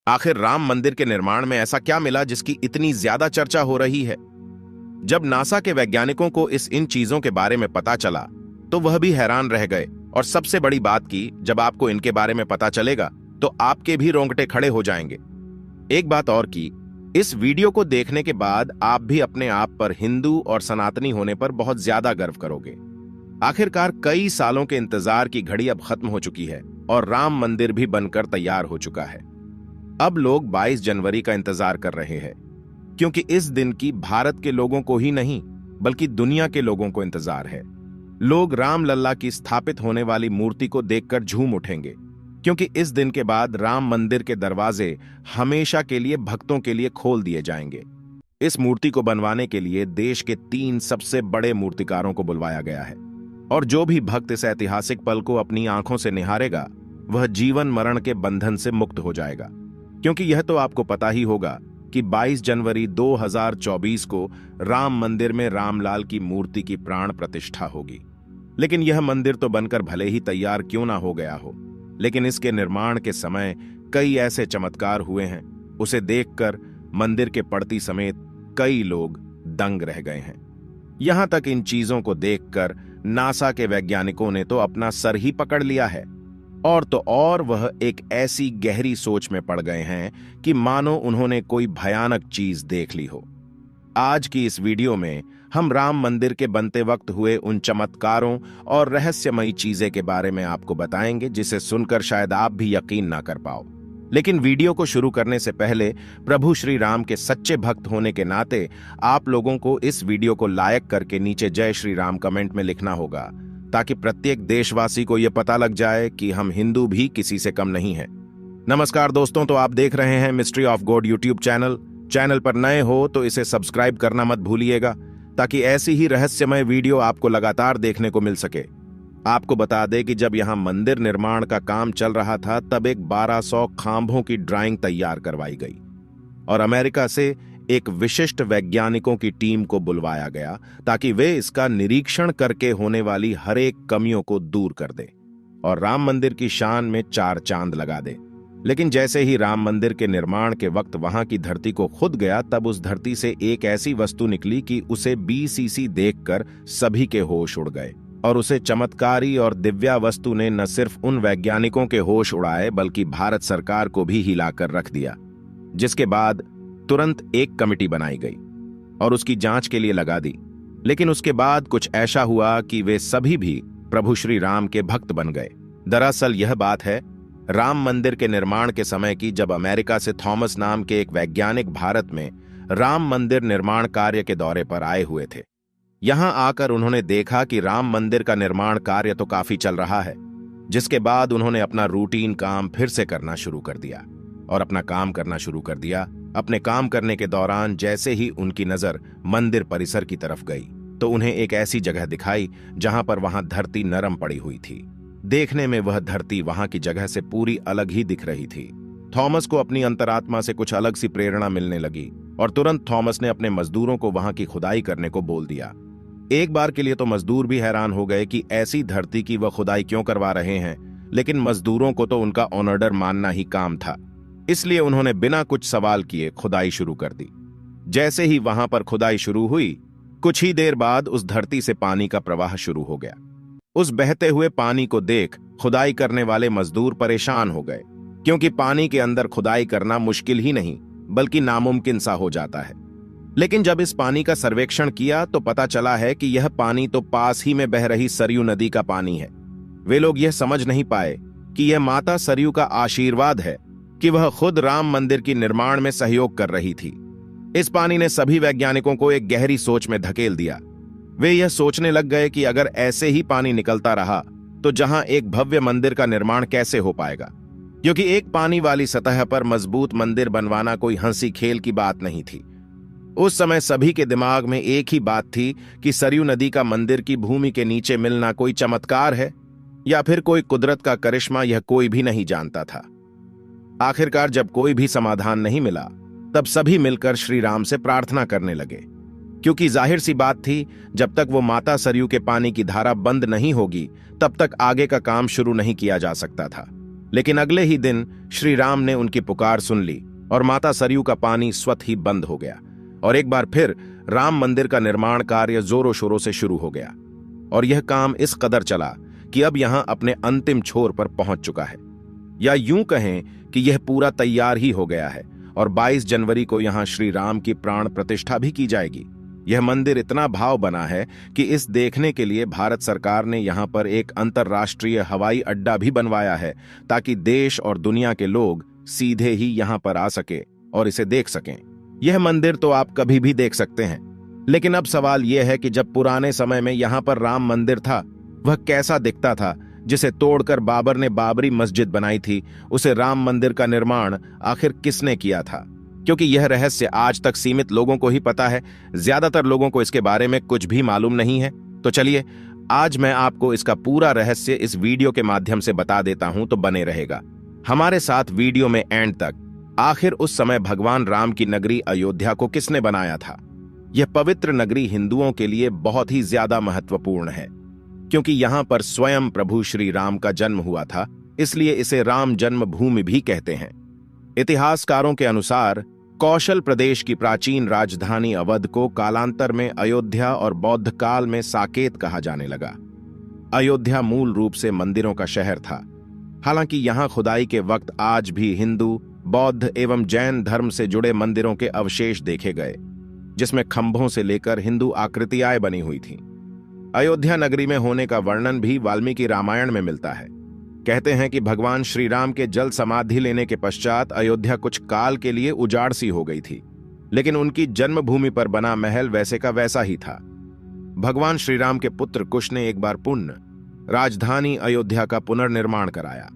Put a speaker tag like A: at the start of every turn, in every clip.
A: आखिर राम मंदिर के निर्माण में ऐसा क्या मिला जिसकी इतनी ज्यादा चर्चा हो रही है? जब नासा के वैज्ञानिकों को इन चीजों के बारे में पता चला तो वह भी हैरान रह गए। और सबसे बड़ी बात की, जब आपको इनके बारे में पता चलेगा तो आपके भी रोंगटे खड़े हो जाएंगे। एक बात और की, इस वीडियो को देखने के बाद आप भी अपने आप पर हिंदू और सनातनी होने पर बहुत ज्यादा गर्व करोगे। आखिरकार कई सालों के इंतजार की घड़ी अब खत्म हो चुकी है और राम मंदिर भी बनकर तैयार हो चुका है। अब लोग 22 जनवरी का इंतजार कर रहे हैं, क्योंकि इस दिन की भारत के लोगों को ही नहीं बल्कि दुनिया के लोगों को इंतजार है। लोग राम लल्ला की स्थापित होने वाली मूर्ति को देखकर झूम उठेंगे, क्योंकि इस दिन के बाद राम मंदिर के दरवाजे हमेशा के लिए भक्तों के लिए खोल दिए जाएंगे। इस मूर्ति को बनवाने के लिए देश के 3 सबसे बड़े मूर्तिकारों को बुलवाया गया है, और जो भी भक्त इस ऐतिहासिक पल को अपनी आंखों से निहारेगा वह जीवन मरण के बंधन से मुक्त हो जाएगा। क्योंकि यह तो आपको पता ही होगा कि 22 जनवरी 2024 को राम मंदिर में रामलाल की मूर्ति की प्राण प्रतिष्ठा होगी। लेकिन यह मंदिर तो बनकर भले ही तैयार क्यों ना हो गया हो, लेकिन इसके निर्माण के समय कई ऐसे चमत्कार हुए हैं, उसे देखकर मंदिर के पड़ती समेत कई लोग दंग रह गए हैं। यहां तक इन चीजों को देखकर नासा के वैज्ञानिकों ने तो अपना सर ही पकड़ लिया है, और तो और वह एक ऐसी गहरी सोच में पड़ गए हैं कि मानो उन्होंने कोई भयानक चीज देख ली हो। आज की इस वीडियो में हम राम मंदिर के बनते वक्त हुए उन चमत्कारों और रहस्यमयी चीजें के बारे में आपको बताएंगे, जिसे सुनकर शायद आप भी यकीन ना कर पाओ। लेकिन वीडियो को शुरू करने से पहले प्रभु श्री राम के सच्चे भक्त होने के नाते आप लोगों को इस वीडियो को लाइक करके नीचे जय श्री राम कमेंट में लिखना होगा, ताकि प्रत्येक देशवासी को यह पता लग जाए कि हम हिंदू भी किसी से कम नहीं हैं। नमस्कार दोस्तों, तो आप देख रहे हैं mystery of God YouTube channel पर नए हो तो इसे सब्सक्राइब करना मत भूलिएगा, ताकि ऐसी ही रहस्यमय वीडियो आपको लगातार देखने को मिल सके। आपको बता दें कि जब यहां मंदिर निर्माण का काम चल रहा था तब एक 1200 खांभों की ड्राइंग तैयार करवाई गई और अमेरिका से एक विशिष्ट वैज्ञानिकों की टीम को बुलवाया गया, ताकि वे इसका निरीक्षण करके होने वाली हर एक कमियों को दूर कर दे और राम मंदिर की शान में 4 चांद लगा दे। लेकिन जैसे ही राम मंदिर के निर्माण के वक्त वहां की धरती को खुद गया, तब उस धरती से एक ऐसी वस्तु निकली कि उसे BCC देखकर सभी के होश उड़ गए, और उसे चमत्कारी और दिव्या वस्तु ने न सिर्फ उन वैज्ञानिकों के होश उड़ाए बल्कि भारत सरकार को भी हिलाकर रख दिया। जिसके बाद तुरंत एक कमेटी बनाई गई और उसकी जांच के लिए लगा दी। लेकिन उसके बाद कुछ ऐसा हुआ कि वे सभी भी प्रभु श्री राम के भक्त बन गए। दरअसल यह बात है राम मंदिर के निर्माण के समय की, जब अमेरिका से थॉमस नाम के एक वैज्ञानिक भारत में राम मंदिर निर्माण कार्य के दौरे पर आए हुए थे। यहां आकर उन्होंने देखा कि राम मंदिर का निर्माण कार्य तो काफी चल रहा है, जिसके बाद उन्होंने अपना रूटीन काम फिर से करना शुरू कर दिया और अपना काम करना शुरू कर दिया। अपने काम करने के दौरान जैसे ही उनकी नजर मंदिर परिसर की तरफ गई तो उन्हें एक ऐसी जगह दिखाई जहां पर वहां धरती नरम पड़ी हुई थी। देखने में वह धरती वहां की जगह से पूरी अलग ही दिख रही थी। थॉमस को अपनी अंतरात्मा से कुछ अलग सी प्रेरणा मिलने लगी और तुरंत थॉमस ने अपने मजदूरों को वहां की खुदाई करने को बोल दिया। एक बार के लिए तो मजदूर भी हैरान हो गए कि ऐसी धरती की वह खुदाई क्यों करवा रहे हैं, लेकिन मजदूरों को तो उनका ऑर्डर मानना ही काम था, इसलिए उन्होंने बिना कुछ सवाल किए खुदाई शुरू कर दी। जैसे ही वहां पर खुदाई शुरू हुई, कुछ ही देर बाद उस धरती से पानी का प्रवाह शुरू हो गया। उस बहते हुए पानी को देख खुदाई करने वाले मजदूर परेशान हो गए, क्योंकि पानी के अंदर खुदाई करना मुश्किल ही नहीं बल्कि नामुमकिन सा हो जाता है। लेकिन जब इस पानी का सर्वेक्षण किया तो पता चला है कि यह पानी तो पास ही में बह रही सरयू नदी का पानी है। वे लोग यह समझ नहीं पाए कि यह माता सरयू का आशीर्वाद है कि वह खुद राम मंदिर की निर्माण में सहयोग कर रही थी। इस पानी ने सभी वैज्ञानिकों को एक गहरी सोच में धकेल दिया। वे यह सोचने लग गए कि अगर ऐसे ही पानी निकलता रहा तो जहां एक भव्य मंदिर का निर्माण कैसे हो पाएगा, क्योंकि एक पानी वाली सतह पर मजबूत मंदिर बनवाना कोई हंसी खेल की बात नहीं थी। उस समय सभी के दिमाग में एक ही बात थी कि सरयू नदी का मंदिर की भूमि के नीचे मिलना कोई चमत्कार है या फिर कोई कुदरत का करिश्मा, यह कोई भी नहीं जानता था। आखिरकार जब कोई भी समाधान नहीं मिला, तब सभी मिलकर श्री राम से प्रार्थना करने लगे, क्योंकि जाहिर सी बात थी जब तक वो माता सरयू के पानी की धारा बंद नहीं होगी तब तक आगे का काम शुरू नहीं किया जा सकता था। लेकिन अगले ही दिन श्री राम ने उनकी पुकार सुन ली और माता सरयू का पानी स्वतः ही बंद हो गया और एक बार फिर राम मंदिर का निर्माण कार्य जोरों शोरों से शुरू हो गया। और यह काम इस कदर चला कि अब यहां अपने अंतिम छोर पर पहुंच चुका है, या यूं कहें कि यह पूरा तैयार ही हो गया है और 22 जनवरी को यहां श्री राम की प्राण प्रतिष्ठा भी की जाएगी। यह मंदिर इतना भाव बना है कि इस देखने के लिए भारत सरकार ने यहां पर एक अंतर्राष्ट्रीय हवाई अड्डा भी बनवाया है, ताकि देश और दुनिया के लोग सीधे ही यहां पर आ सके और इसे देख सकें। यह मंदिर तो आप कभी भी देख सकते हैं, लेकिन अब सवाल यह है कि जब पुराने समय में यहां पर राम मंदिर था, वह कैसा दिखता था, जिसे तोड़कर बाबर ने बाबरी मस्जिद बनाई थी। उसे राम मंदिर का निर्माण आखिर किसने किया था? क्योंकि यह रहस्य आज तक सीमित लोगों को ही पता है, ज्यादातर लोगों को इसके बारे में कुछ भी मालूम नहीं है। तो चलिए आज मैं आपको इसका पूरा रहस्य इस वीडियो के माध्यम से बता देता हूं, तो बने रहेगा हमारे साथ वीडियो में एंड तक। आखिर उस समय भगवान राम की नगरी अयोध्या को किसने बनाया था? यह पवित्र नगरी हिंदुओं के लिए बहुत ही ज्यादा महत्वपूर्ण है, क्योंकि यहां पर स्वयं प्रभु श्री राम का जन्म हुआ था, इसलिए इसे राम जन्मभूमि भी कहते हैं। इतिहासकारों के अनुसार कौशल प्रदेश की प्राचीन राजधानी अवध को कालांतर में अयोध्या और बौद्ध काल में साकेत कहा जाने लगा। अयोध्या मूल रूप से मंदिरों का शहर था। हालांकि यहां खुदाई के वक्त आज भी हिंदू, बौद्ध एवं जैन धर्म से जुड़े मंदिरों के अवशेष देखे गए, जिसमें खंभों से लेकर हिंदू आकृतियां बनी हुई थीं। अयोध्या नगरी में होने का वर्णन भी वाल्मीकि रामायण में मिलता है। कहते हैं कि भगवान श्री राम के जल समाधि लेने के पश्चात अयोध्या कुछ काल के लिए उजाड़ सी हो गई थी, लेकिन उनकी जन्मभूमि पर बना महल वैसे का वैसा ही था। भगवान श्री राम के पुत्र कुश ने एक बार पुण्य राजधानी अयोध्या का पुनर्निर्माण कराया।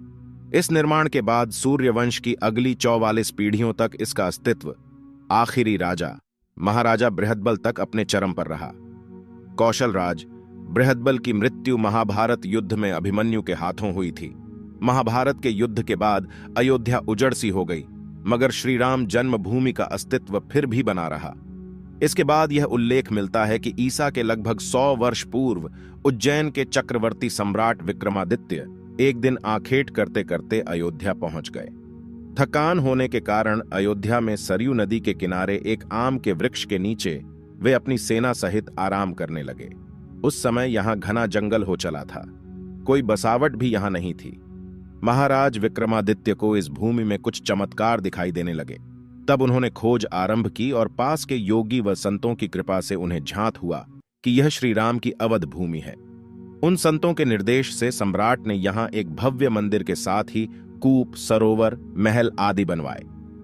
A: इस निर्माण के बाद सूर्यवंश की अगली 44 पीढ़ियों तक इसका अस्तित्व आखिरी राजा महाराजा बृहदबल तक अपने चरम पर रहा। कौशल राज बृहदबल की मृत्यु महाभारत युद्ध में अभिमन्यु के हाथों हुई थी। महाभारत के युद्ध के बाद अयोध्या उजड़ सी हो गई, मगर श्री राम जन्मभूमि का अस्तित्व फिर भी बना रहा। इसके बाद यह उल्लेख मिलता है कि ईसा के लगभग 100 वर्ष पूर्व उज्जैन के चक्रवर्ती सम्राट विक्रमादित्य एक दिन आखेट करते करते अयोध्या पहुंच गए। थकान होने के कारण अयोध्या में सरयू नदी के किनारे एक आम के वृक्ष के नीचे वे अपनी सेना सहित आराम करने लगे। उस समय यहां घना जंगल हो चला था, कोई बसावट भी यहां नहीं थी। महाराज विक्रमादित्य को इस भूमि में कुछ चमत्कार दिखाई देने लगे। तब उन्होंने खोज आरंभ की और पास के योगी व संतों की कृपा से उन्हें झांत हुआ कि यह श्री राम की अवध भूमि है। उन संतों के निर्देश से सम्राट ने यहां एक भव्य मंदिर के साथ ही कूप, सरोवर, महल आदि बनवाए।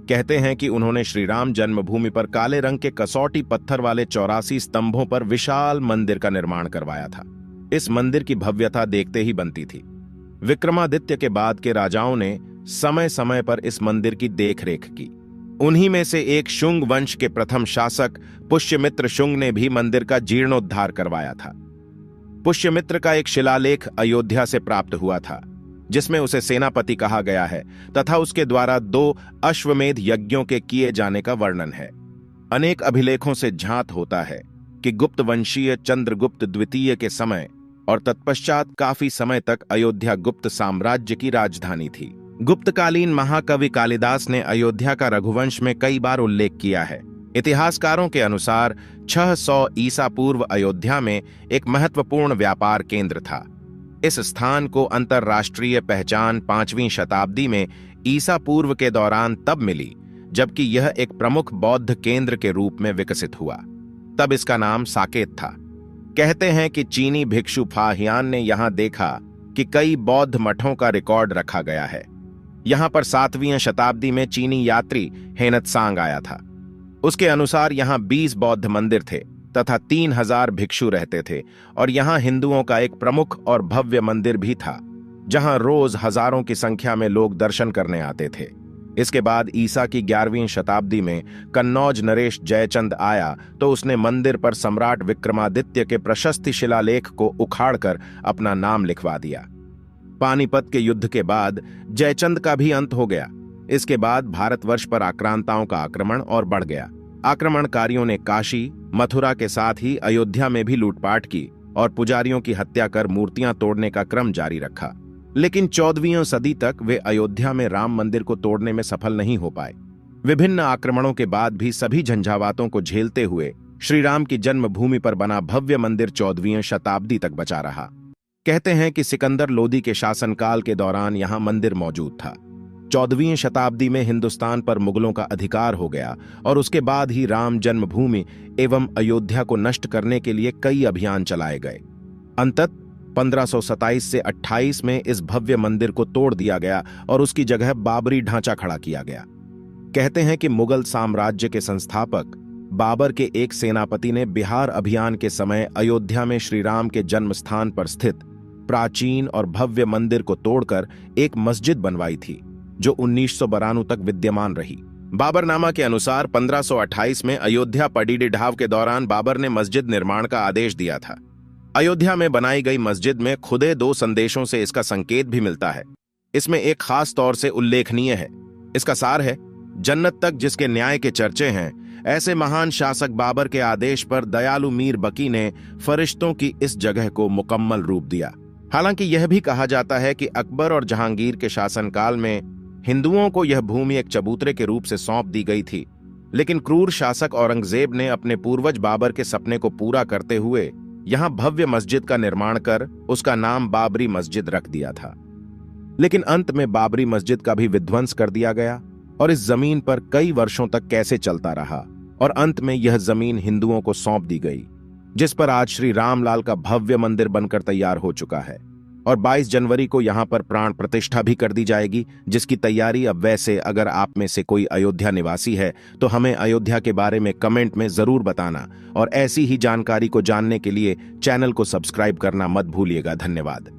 A: कहते हैं कि उन्होंने श्री राम जन्मभूमि पर काले रंग के कसौटी पत्थर वाले 84 स्तंभों पर विशाल मंदिर का निर्माण करवाया था। इस मंदिर की भव्यता देखते ही बनती थी। विक्रमादित्य के बाद के राजाओं ने समय समय पर इस मंदिर की देखरेख की। उन्हीं में से एक शुंग वंश के प्रथम शासक पुष्यमित्र शुंग ने भी मंदिर का जीर्णोद्धार करवाया था। पुष्यमित्र का एक शिलालेख अयोध्या से प्राप्त हुआ था, जिसमें उसे सेनापति कहा गया है तथा उसके द्वारा 2 अश्वमेध यज्ञों के किए जाने का वर्णन है। अनेक अभिलेखों से झांत होता है कि गुप्त वंशीय चंद्रगुप्त द्वितीय के समय और तत्पश्चात काफी समय तक अयोध्या गुप्त साम्राज्य की राजधानी थी। गुप्तकालीन महाकवि कालिदास ने अयोध्या का रघुवंश में कई बार उल्लेख किया है। इतिहासकारों के अनुसार 600 ईसा पूर्व अयोध्या में एक महत्वपूर्ण व्यापार केंद्र था। इस स्थान को अंतर्राष्ट्रीय पहचान 5वीं शताब्दी में ईसा पूर्व के दौरान तब मिली जबकि यह एक प्रमुख बौद्ध केंद्र के रूप में विकसित हुआ। तब इसका नाम साकेत था। कहते हैं कि चीनी भिक्षु फाहियान ने यहां देखा कि कई बौद्ध मठों का रिकॉर्ड रखा गया है। यहां पर 7वीं शताब्दी में चीनी यात्री हेनत्सांग आया था। उसके अनुसार यहां 20 बौद्ध मंदिर थे तथा 3000 भिक्षु रहते थे और यहां हिंदुओं का एक प्रमुख और भव्य मंदिर भी था, जहां रोज हजारों की संख्या में लोग दर्शन करने आते थे। इसके बाद ईसा की 11वीं शताब्दी में कन्नौज नरेश जयचंद आया तो उसने मंदिर पर सम्राट विक्रमादित्य के प्रशस्ति शिलालेख को उखाड़कर अपना नाम लिखवा दिया। पानीपत के युद्ध के बाद जयचंद का भी अंत हो गया। इसके बाद भारतवर्ष पर आक्रांताओं का आक्रमण और बढ़ गया। आक्रमणकारियों ने काशी, मथुरा के साथ ही अयोध्या में भी लूटपाट की और पुजारियों की हत्या कर मूर्तियां तोड़ने का क्रम जारी रखा। लेकिन 14वीं सदी तक वे अयोध्या में राम मंदिर को तोड़ने में सफल नहीं हो पाए। विभिन्न आक्रमणों के बाद भी सभी झंझावातों को झेलते हुए श्री राम की जन्मभूमि पर बना भव्य मंदिर 14वीं शताब्दी तक बचा रहा। कहते हैं कि सिकंदर लोदी के शासनकाल के दौरान यहां मंदिर मौजूद था। 14वीं शताब्दी में हिंदुस्तान पर मुगलों का अधिकार हो गया और उसके बाद ही राम जन्मभूमि एवं अयोध्या को नष्ट करने के लिए कई अभियान चलाए गए। अंततः 1527 से 28 में इस भव्य मंदिर को तोड़ दिया गया और उसकी जगह बाबरी ढांचा खड़ा किया गया। कहते हैं कि मुगल साम्राज्य के संस्थापक बाबर के एक सेनापति ने बिहार अभियान के समय अयोध्या में श्री राम के जन्म स्थान पर स्थित प्राचीन और भव्य मंदिर को तोड़कर एक मस्जिद बनवाई थी, जो 1992 तक विद्यमान रही। बाबरनामा के अनुसार 1528 में अयोध्या पडीडी ढाव के दौरान बाबर ने मस्जिद निर्माण का आदेश दिया था। अयोध्या में बनाई गई मस्जिद में खुदे 2 संदेशों से इसका संकेत भी मिलता है। इसमें एक खास तौर से उल्लेखनीय है। इसका सार है, जन्नत तक जिसके न्याय के चर्चे हैं, ऐसे महान शासक बाबर के आदेश पर दयालु मीर बकी ने फरिश्तों की इस जगह को मुकम्मल रूप दिया। हालांकि यह भी कहा जाता है कि अकबर और जहांगीर के शासनकाल में हिंदुओं को यह भूमि एक चबूतरे के रूप से सौंप दी गई थी, लेकिन क्रूर शासक औरंगजेब ने अपने पूर्वज बाबर के सपने को पूरा करते हुए यहां भव्य मस्जिद का निर्माण कर उसका नाम बाबरी मस्जिद रख दिया था। लेकिन अंत में बाबरी मस्जिद का भी विध्वंस कर दिया गया और इस जमीन पर कई वर्षों तक कैसे चलता रहा और अंत में यह जमीन हिंदुओं को सौंप दी गई, जिस पर आज श्री रामलाल का भव्य मंदिर बनकर तैयार हो चुका है और 22 जनवरी को यहां पर प्राण प्रतिष्ठा भी कर दी जाएगी, जिसकी तैयारी अब वैसे अगर आप में से कोई अयोध्या निवासी है तो हमें अयोध्या के बारे में कमेंट में जरूर बताना और ऐसी ही जानकारी को जानने के लिए चैनल को सब्सक्राइब करना मत भूलिएगा। धन्यवाद।